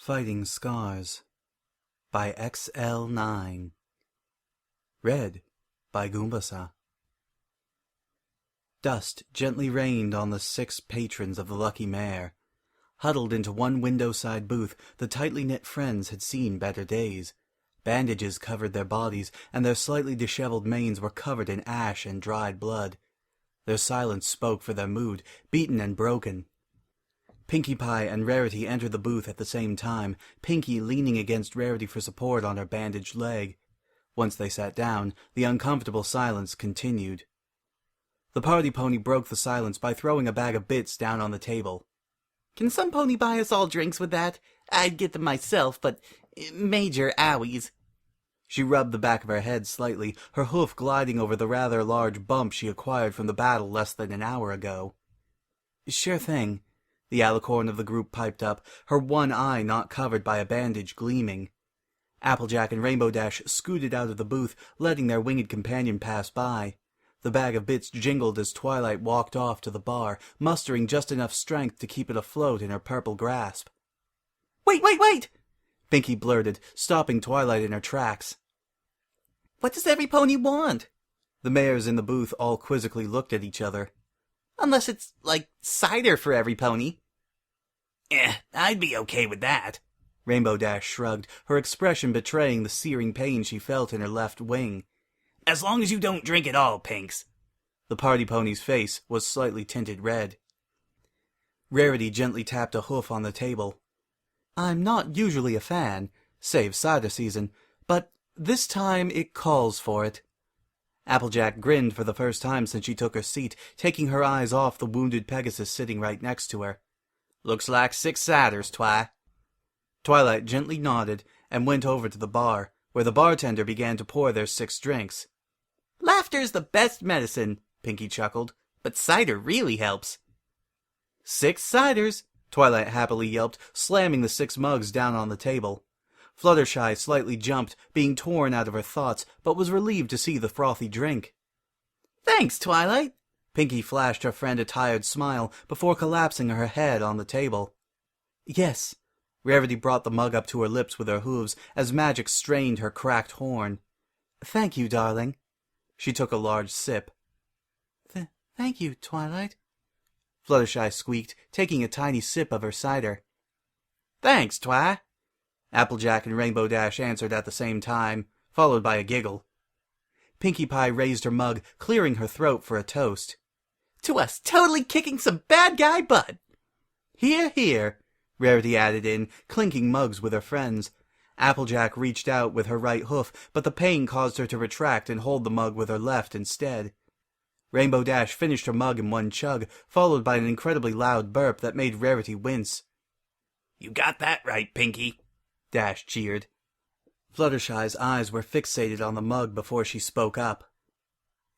Fighting Scars by XL9. Read by Goombasa. Dust gently rained on the 6 patrons of the Lucky Mare. Huddled into one window-side booth, the tightly-knit friends had seen better days. Bandages covered their bodies, and their slightly disheveled manes were covered in ash and dried blood. Their silence spoke for their mood, beaten and broken. Pinkie Pie and Rarity entered the booth at the same time, Pinkie leaning against Rarity for support on her bandaged leg. Once they sat down, the uncomfortable silence continued. The party pony broke the silence by throwing a bag of bits down on the table. "Can some pony buy us all drinks with that? I'd get them myself, but major owies." She rubbed the back of her head slightly, her hoof gliding over the rather large bump she acquired from the battle less than an hour ago. "Sure thing," the alicorn of the group piped up, her one eye not covered by a bandage gleaming. Applejack and Rainbow Dash scooted out of the booth, letting their winged companion pass by. The bag of bits jingled as Twilight walked off to the bar, mustering just enough strength to keep it afloat in her purple grasp. Wait! Pinkie blurted, stopping Twilight in her tracks. "What does every pony want?" The mares in the booth all quizzically looked at each other. "Unless it's, like, cider for every pony." I'd be okay with that." Rainbow Dash shrugged, her expression betraying the searing pain she felt in her left wing. "As long as you don't drink it all, Pinks." The party pony's face was slightly tinted red. Rarity gently tapped a hoof on the table. "I'm not usually a fan, save cider season, but this time it calls for it." Applejack grinned for the first time since she took her seat, taking her eyes off the wounded Pegasus sitting right next to her. "Looks like 6 ciders, Twi." Twilight gently nodded and went over to the bar, where the bartender began to pour their 6 drinks. "Laughter's the best medicine," Pinkie chuckled, "but cider really helps." 6 ciders, Twilight happily yelped, slamming the 6 mugs down on the table. Fluttershy slightly jumped, being torn out of her thoughts, but was relieved to see the frothy drink. "Thanks, Twilight." Pinkie flashed her friend a tired smile before collapsing her head on the table. "Yes." Rarity brought the mug up to her lips with her hooves as Magic strained her cracked horn. "Thank you, darling." She took a large sip. Thank you, Twilight," Fluttershy squeaked, taking a tiny sip of her cider. "Thanks, Twi." Applejack and Rainbow Dash answered at the same time, followed by a giggle. Pinkie Pie raised her mug, clearing her throat for a toast. "To us totally kicking some bad guy butt." "Hear, hear," Rarity added in, clinking mugs with her friends. Applejack reached out with her right hoof, but the pain caused her to retract and hold the mug with her left instead. Rainbow Dash finished her mug in one chug, followed by an incredibly loud burp that made Rarity wince. "You got that right, Pinkie," Dash cheered. Fluttershy's eyes were fixated on the mug before she spoke up.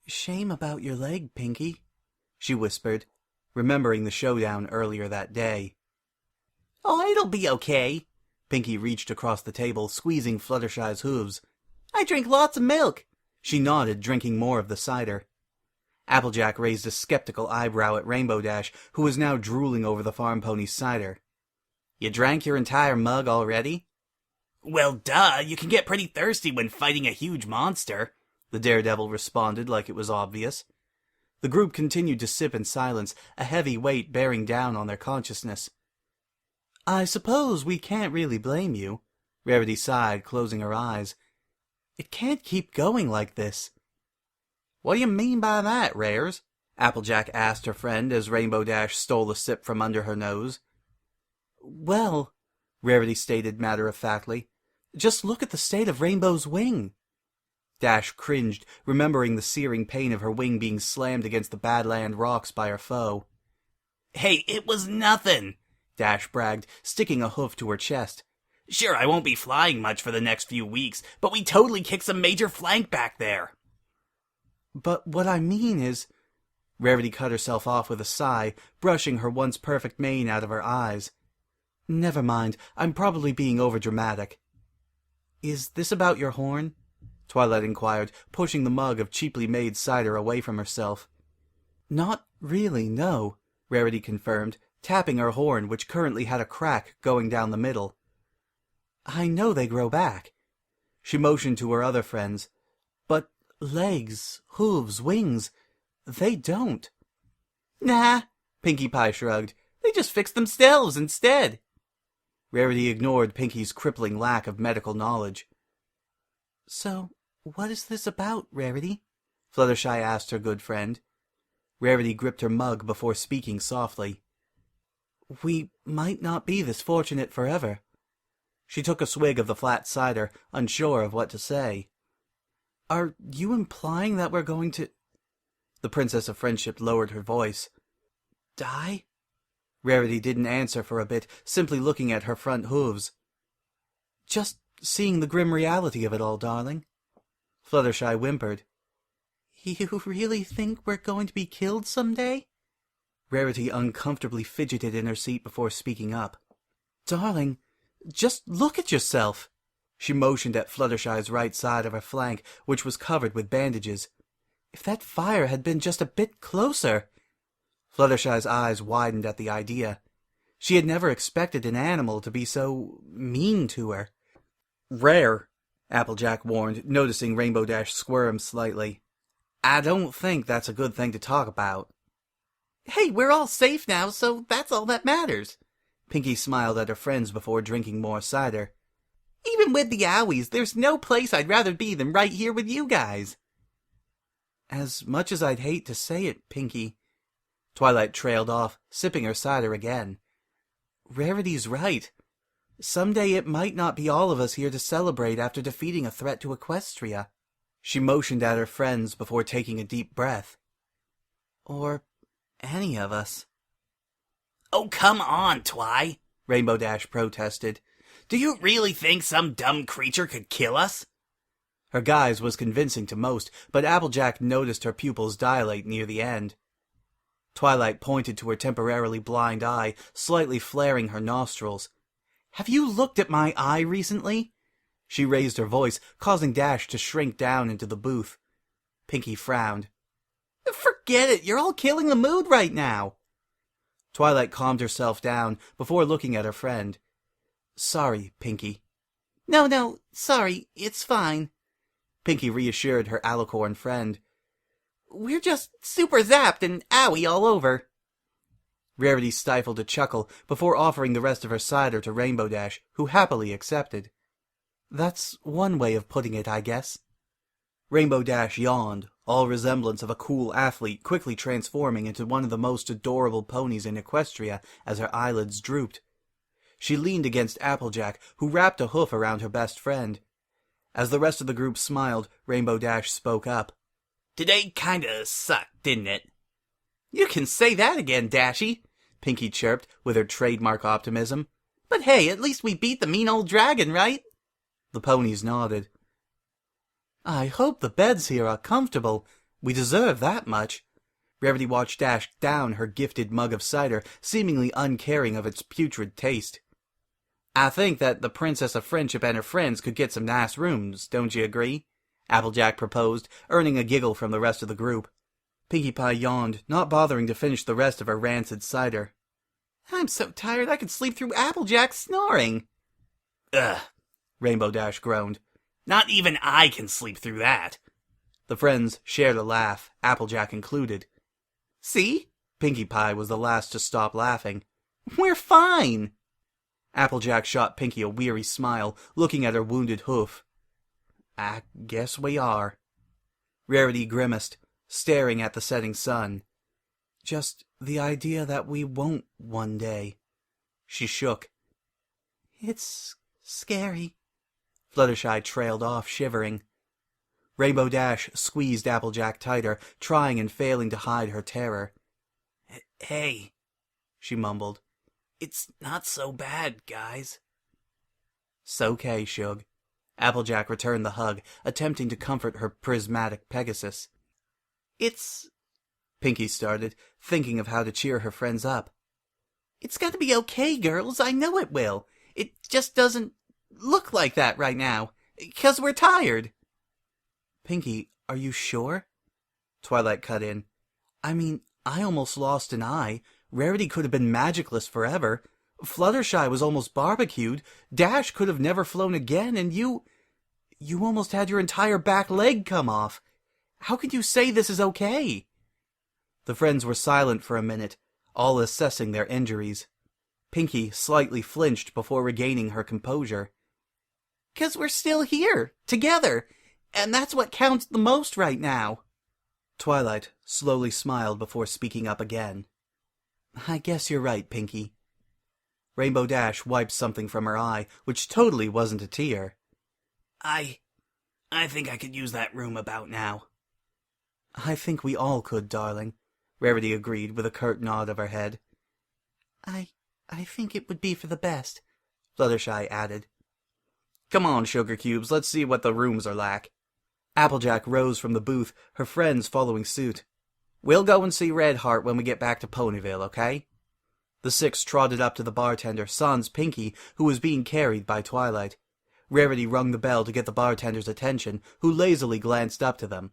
"Shame about your leg, Pinkie," she whispered, remembering the showdown earlier that day. "Oh, it'll be okay." Pinkie reached across the table, squeezing Fluttershy's hooves. "I drink lots of milk." She nodded, drinking more of the cider. Applejack raised a skeptical eyebrow at Rainbow Dash, who was now drooling over the farm pony's cider. "You drank your entire mug already?" "Well, duh, you can get pretty thirsty when fighting a huge monster," the daredevil responded like it was obvious. The group continued to sip in silence, a heavy weight bearing down on their consciousness. "I suppose we can't really blame you," Rarity sighed, closing her eyes. "It can't keep going like this." "What do you mean by that, Rares?" Applejack asked her friend as Rainbow Dash stole a sip from under her nose. "Well," Rarity stated matter-of-factly, "just look at the state of Rainbow's wing." Dash cringed, remembering the searing pain of her wing being slammed against the badland rocks by her foe. "Hey, it was nothing," Dash bragged, sticking a hoof to her chest. "Sure, I won't be flying much for the next few weeks, but we totally kicked some major flank back there." "But what I mean is—" Rarity cut herself off with a sigh, brushing her once perfect mane out of her eyes. "Never mind, I'm probably being overdramatic." "Is this about your horn?" Twilight inquired, pushing the mug of cheaply made cider away from herself. "Not really, no," Rarity confirmed, tapping her horn, which currently had a crack going down the middle. I know they grow back. She motioned to her other friends. But legs, hooves, wings, they don't. Nah, Pinkie Pie shrugged. They just fix themselves instead. Rarity ignored Pinkie's crippling lack of medical knowledge. So, what is this about, Rarity? Fluttershy asked her good friend. Rarity gripped her mug before speaking softly. We might not be this fortunate forever. She took a swig of the flat cider, unsure of what to say. Are you implying that we're going to... The Princess of Friendship lowered her voice. Die? Rarity didn't answer for a bit, simply looking at her front hooves. Just seeing the grim reality of it all, darling. Fluttershy whimpered. You really think we're going to be killed someday? Rarity uncomfortably fidgeted in her seat before speaking up. Darling, just look at yourself. She motioned at Fluttershy's right side of her flank, which was covered with bandages. If that fire had been just a bit closer... Fluttershy's eyes widened at the idea. She had never expected an animal to be so mean to her. Rare, Applejack warned, noticing Rainbow Dash squirm slightly. I don't think that's a good thing to talk about. Hey, we're all safe now, so that's all that matters. Pinkie smiled at her friends before drinking more cider. Even with the owies, there's no place I'd rather be than right here with you guys. As much as I'd hate to say it, Pinkie... Twilight trailed off, sipping her cider again. Rarity's right. Someday it might not be all of us here to celebrate after defeating a threat to Equestria. She motioned at her friends before taking a deep breath. Or any of us. Oh, come on, Twi, Rainbow Dash protested. Do you really think some dumb creature could kill us? Her guise was convincing to most, but Applejack noticed her pupils dilate near the end. Twilight pointed to her temporarily blind eye, slightly flaring her nostrils. Have you looked at my eye recently? She raised her voice, causing Dash to shrink down into the booth. Pinkie frowned. Forget it, you're all killing the mood right now. Twilight calmed herself down before looking at her friend. Sorry, Pinkie. No, sorry, it's fine. Pinkie reassured her alicorn friend. We're just super zapped and owie all over. Rarity stifled a chuckle before offering the rest of her cider to Rainbow Dash, who happily accepted. That's one way of putting it, I guess. Rainbow Dash yawned, all resemblance of a cool athlete quickly transforming into one of the most adorable ponies in Equestria as her eyelids drooped. She leaned against Applejack, who wrapped a hoof around her best friend. As the rest of the group smiled, Rainbow Dash spoke up. Today kinda sucked, didn't it? You can say that again, Dashy, Pinkie chirped with her trademark optimism. But hey, at least we beat the mean old dragon, right? The ponies nodded. I hope the beds here are comfortable. We deserve that much. Rarity watched Dash down her gifted mug of cider, seemingly uncaring of its putrid taste. I think that the Princess of Friendship and her friends could get some nice rooms, don't you agree? Applejack proposed, earning a giggle from the rest of the group. Pinkie Pie yawned, not bothering to finish the rest of her rancid cider. I'm so tired I could sleep through Applejack snoring. Ugh, Rainbow Dash groaned. Not even I can sleep through that. The friends shared a laugh, Applejack included. See? Pinkie Pie was the last to stop laughing. We're fine. Applejack shot Pinkie a weary smile, looking at her wounded hoof. I guess we are. Rarity grimaced, staring at the setting sun. Just the idea that we won't one day. She shook. It's scary. Fluttershy trailed off, shivering. Rainbow Dash squeezed Applejack tighter, trying and failing to hide her terror. Hey, she mumbled. It's not so bad, guys. "'S-okay, Shug." Applejack returned the hug, attempting to comfort her prismatic Pegasus. It's... Pinkie started, thinking of how to cheer her friends up. It's gotta be okay, girls. I know it will. It just doesn't look like that right now. 'Cause we're tired. Pinkie, are you sure? Twilight cut in. I mean, I almost lost an eye. Rarity could have been magicless forever. Fluttershy was almost barbecued, Dash could have never flown again, and you almost had your entire back leg come off. How can you say this is okay?" The friends were silent for a minute, all assessing their injuries. Pinkie slightly flinched before regaining her composure. "'Cause we're still here, together, and that's what counts the most right now." Twilight slowly smiled before speaking up again. "I guess you're right, Pinkie." Rainbow Dash wiped something from her eye, which totally wasn't a tear. I think I could use that room about now." "I think we all could, darling," Rarity agreed with a curt nod of her head. I think it would be for the best," Fluttershy added. "Come on, Sugar Cubes, let's see what the rooms are like." Applejack rose from the booth, her friends following suit. "We'll go and see Red Heart when we get back to Ponyville, okay?" The six trotted up to the bartender, sans Pinkie, who was being carried by Twilight. Rarity rung the bell to get the bartender's attention, who lazily glanced up to them.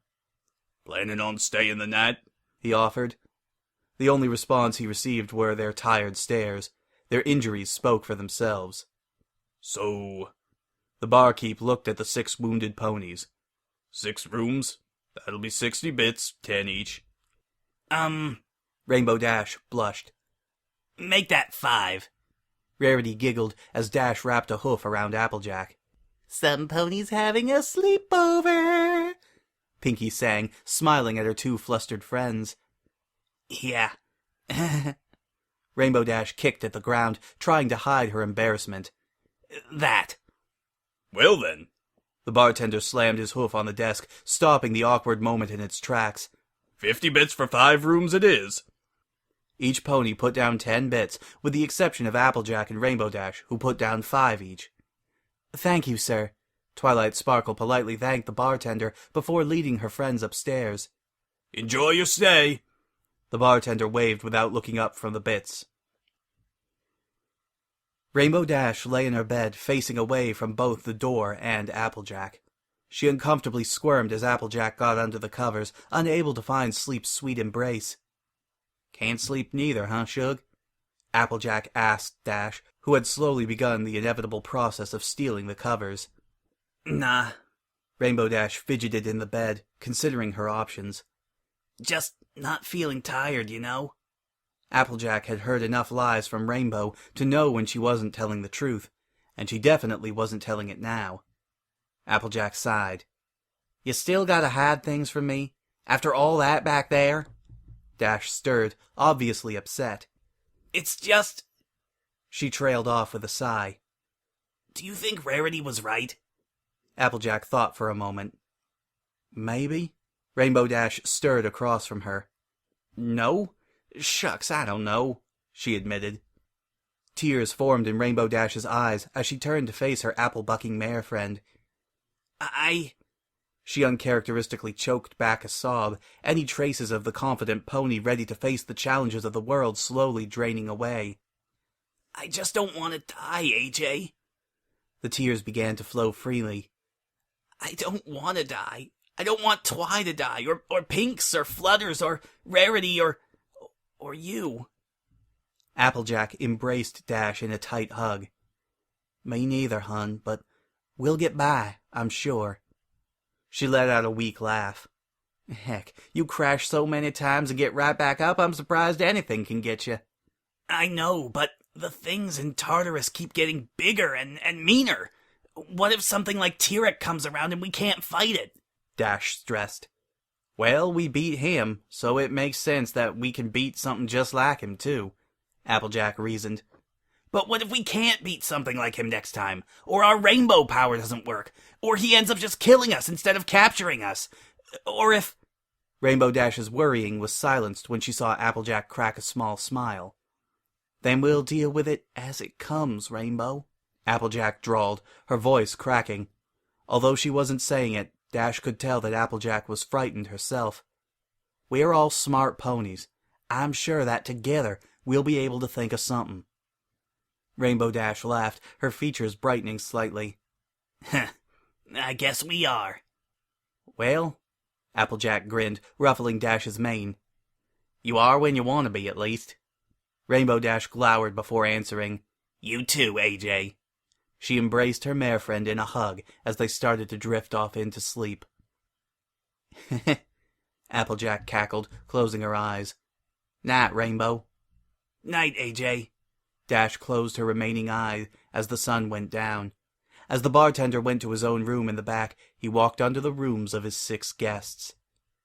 "Planning on staying the night?" he offered. The only response he received were their tired stares. Their injuries spoke for themselves. "So..." The barkeep looked at the 6 wounded ponies. 6 rooms? That'll be 60 bits, 10 each." Rainbow Dash blushed. "Make that 5. Rarity giggled as Dash wrapped a hoof around Applejack. "Some ponies having a sleepover," Pinkie sang, smiling at her 2 flustered friends. "Yeah." Rainbow Dash kicked at the ground, trying to hide her embarrassment. "That." "Well then." The bartender slammed his hoof on the desk, stopping the awkward moment in its tracks. 50 bits for 5 rooms it is. Each pony put down 10 bits, with the exception of Applejack and Rainbow Dash, who put down 5 each. "Thank you, sir." Twilight Sparkle politely thanked the bartender before leading her friends upstairs. "Enjoy your stay." The bartender waved without looking up from the bits. Rainbow Dash lay in her bed, facing away from both the door and Applejack. She uncomfortably squirmed as Applejack got under the covers, unable to find sleep's sweet embrace. "Can't sleep neither, huh, Shug?" Applejack asked Dash, who had slowly begun the inevitable process of stealing the covers. "Nah. Rainbow Dash fidgeted in the bed, considering her options. Just not feeling tired, you know?" Applejack had heard enough lies from Rainbow to know when she wasn't telling the truth, and she definitely wasn't telling it now. Applejack sighed. "You still gotta hide things from me? After all that back there?" Dash stirred, obviously upset. "It's just..." She trailed off with a sigh. "Do you think Rarity was right?" Applejack thought for a moment. "Maybe?" Rainbow Dash stirred across from her. "No? Shucks, I don't know," she admitted. Tears formed in Rainbow Dash's eyes as she turned to face her apple-bucking mare friend. She uncharacteristically choked back a sob, any traces of the confident pony ready to face the challenges of the world slowly draining away. "I just don't want to die, AJ." The tears began to flow freely. "I don't want to die. I don't want Twi to die, or Pinks, or Flutters, or Rarity, or you." Applejack embraced Dash in a tight hug. "Me neither, hun, but we'll get by, I'm sure." She let out a weak laugh. "Heck, you crash so many times and get right back up, I'm surprised anything can get you." "I know, but the things in Tartarus keep getting bigger and meaner. What if something like Tyrek comes around and we can't fight it?" Dash stressed. "Well, we beat him, so it makes sense that we can beat something just like him, too," Applejack reasoned. "But what if we can't beat something like him next time? Or our rainbow power doesn't work? Or he ends up just killing us instead of capturing us? Or if..." Rainbow Dash's worrying was silenced when she saw Applejack crack a small smile. "Then we'll deal with it as it comes, Rainbow," Applejack drawled, her voice cracking. Although she wasn't saying it, Dash could tell that Applejack was frightened herself. "We're all smart ponies. I'm sure that together we'll be able to think of something." Rainbow Dash laughed, her features brightening slightly. "I guess we are." "Well," Applejack grinned, ruffling Dash's mane. "You are when you want to be, at least." Rainbow Dash glowered before answering. You too, AJ. She embraced her mare friend in a hug as they started to drift off into sleep. Applejack cackled, closing her eyes. Night, Rainbow. Night, AJ. Dash closed her remaining eye as the sun went down. As the bartender went to his own room in the back, he walked under the rooms of his 6 guests.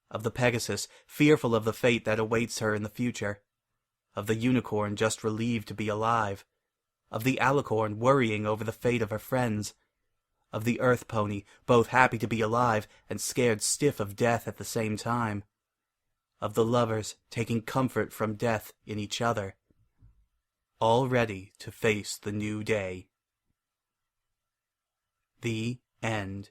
Of the Pegasus, fearful of the fate that awaits her in the future. Of the unicorn just relieved to be alive. Of the alicorn worrying over the fate of her friends. Of the earth pony, both happy to be alive and scared stiff of death at the same time. Of the lovers taking comfort from death in each other. All ready to face the new day. The end.